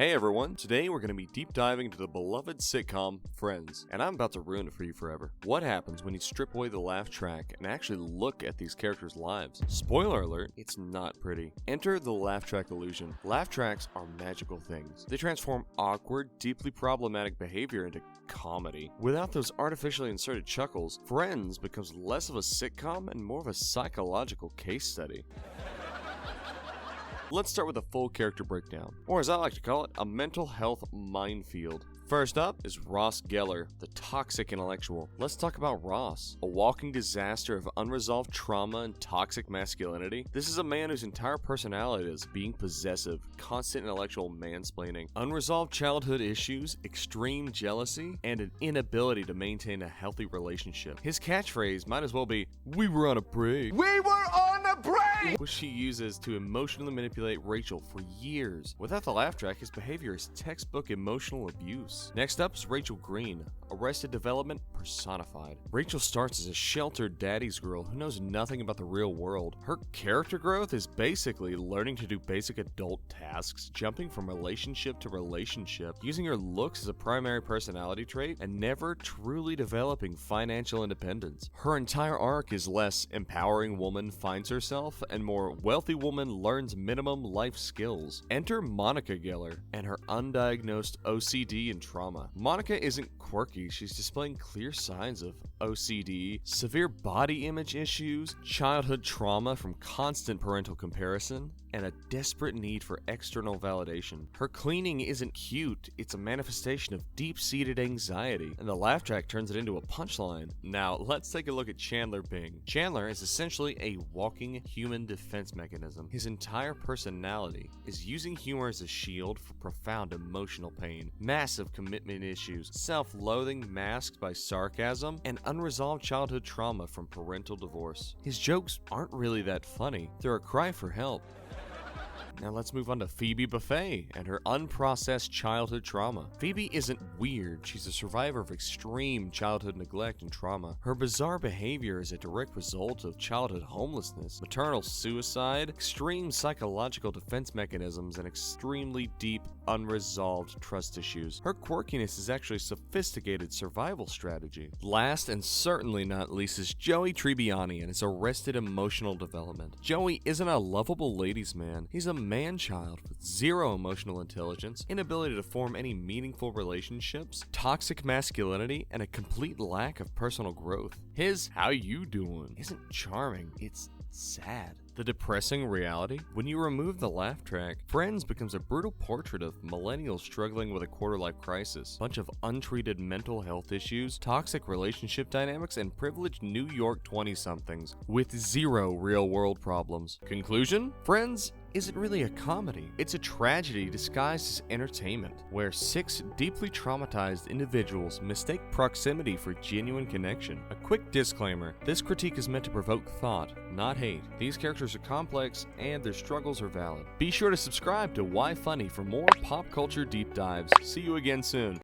Hey everyone, today we're going to be deep diving into the beloved sitcom Friends, and I'm about to ruin it for you forever. What happens when you strip away the laugh track and actually look at these characters' lives? Spoiler alert, it's not pretty. Enter the laugh track illusion. Laugh tracks are magical things. They transform awkward, deeply problematic behavior into comedy. Without those artificially inserted chuckles, Friends becomes less of a sitcom and more of a psychological case study. Let's start with a full character breakdown, or as I like to call it, a mental health minefield. First up is Ross Geller, the toxic intellectual. Let's talk about Ross, a walking disaster of unresolved trauma and toxic masculinity. This is a man whose entire personality is being possessive, constant intellectual mansplaining, unresolved childhood issues, extreme jealousy, and an inability to maintain a healthy relationship. His catchphrase might as well be, "We were on a break." We were on a break! Which he uses to emotionally manipulate Rachel for years. Without the laugh track, his behavior is textbook emotional abuse. Next up is Rachel Green, Arrested Development personified. Rachel starts as a sheltered daddy's girl who knows nothing about the real world. Her character growth is basically learning to do basic adult tasks, jumping from relationship to relationship, using her looks as a primary personality trait, and never truly developing financial independence. Her entire arc is less empowering woman finds herself and more wealthy woman learns minimum life skills. Enter Monica Geller and her undiagnosed OCD and trauma. Monica isn't quirky, she's displaying clear signs of OCD, severe body image issues, childhood trauma from constant parental comparison, and a desperate need for external validation. Her cleaning isn't cute, it's a manifestation of deep-seated anxiety, and the laugh track turns it into a punchline. Now, let's take a look at Chandler Bing. Chandler is essentially a walking human defense mechanism. His entire personality is using humor as a shield for profound emotional pain, massive commitment issues, self-loathing masked by sarcasm, and unresolved childhood trauma from parental divorce. His jokes aren't really that funny, they're a cry for help. Now let's move on to Phoebe Buffay and her unprocessed childhood trauma. Phoebe isn't weird, she's a survivor of extreme childhood neglect and trauma. Her bizarre behavior is a direct result of childhood homelessness, maternal suicide, extreme psychological defense mechanisms, and extremely deep, unresolved trust issues. Her quirkiness is actually a sophisticated survival strategy. Last and certainly not least is Joey Tribbiani and his arrested emotional development. Joey isn't a lovable ladies' man, he's a man-child with zero emotional intelligence, inability to form any meaningful relationships, toxic masculinity, and a complete lack of personal growth. His "how you doing" isn't charming, it's sad. The depressing reality? When you remove the laugh track, Friends becomes a brutal portrait of millennials struggling with a quarter-life crisis, bunch of untreated mental health issues, toxic relationship dynamics, and privileged New York 20-somethings with zero real-world problems. Conclusion? Friends isn't really a comedy. It's a tragedy disguised as entertainment, where 6 deeply traumatized individuals mistake proximity for genuine connection. A quick disclaimer, this critique is meant to provoke thought, not hate. These characters are complex and their struggles are valid. Be sure to subscribe to Why Funny for more pop culture deep dives. See you again soon.